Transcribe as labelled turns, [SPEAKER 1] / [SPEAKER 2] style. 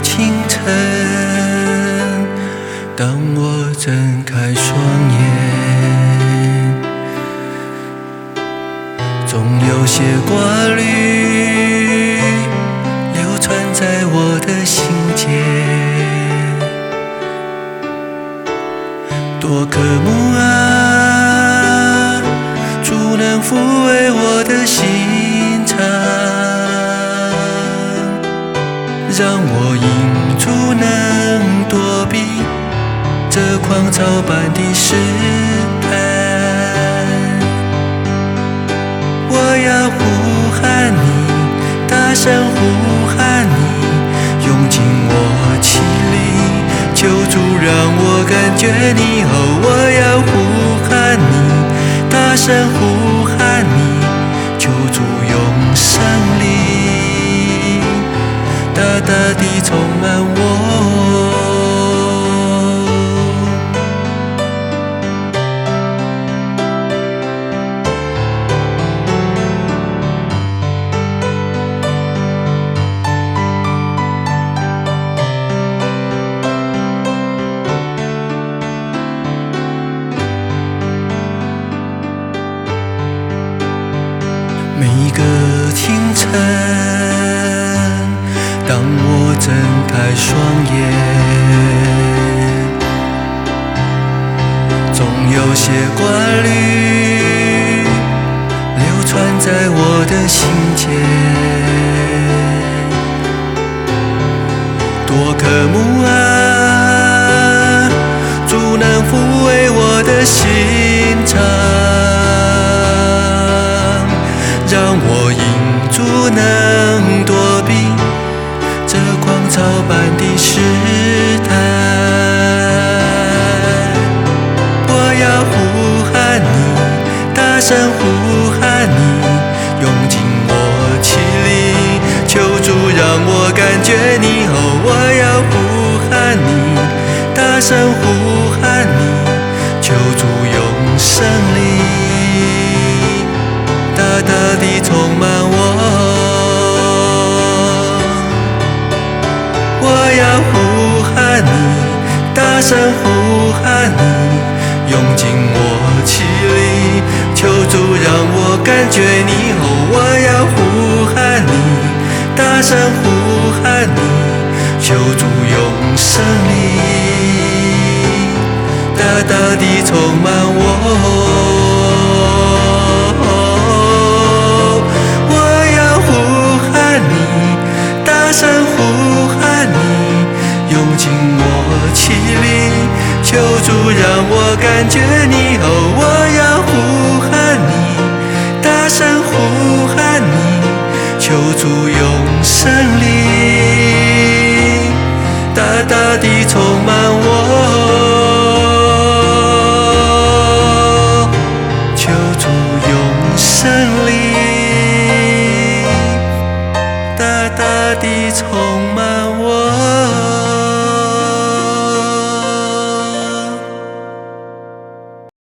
[SPEAKER 1] 清晨，当我睁开双眼，总有些挂虑流传在我的心间，多渴慕啊，主能抚慰我的心肠，让我因主能躲避这狂潮般的试探。我要呼喊你，大声呼喊你，用尽我气力，求主让我感觉你。我要呼喊你，大声呼喊你，求主用胜利大大地充满我。每一个清晨，当我睁开双眼，总有些挂虑流传在我的心间，多渴慕啊，主能抚慰我的心肠，让我因主能躲避这狂潮般的试探。我要呼喊你，大声呼喊你，用尽我气力，求主让我感觉你。我要呼喊你，大声呼喊你，求主用胜利大大地充满我。我要呼喊你，大声呼喊你，用尽我气力，求主让我感觉你。我要呼喊你，大声呼喊你，求主用胜利大大地充满我。大声呼喊你，用尽我气力，求主让我感觉你。我要呼喊你，大声呼喊你，求主用胜利大大地充满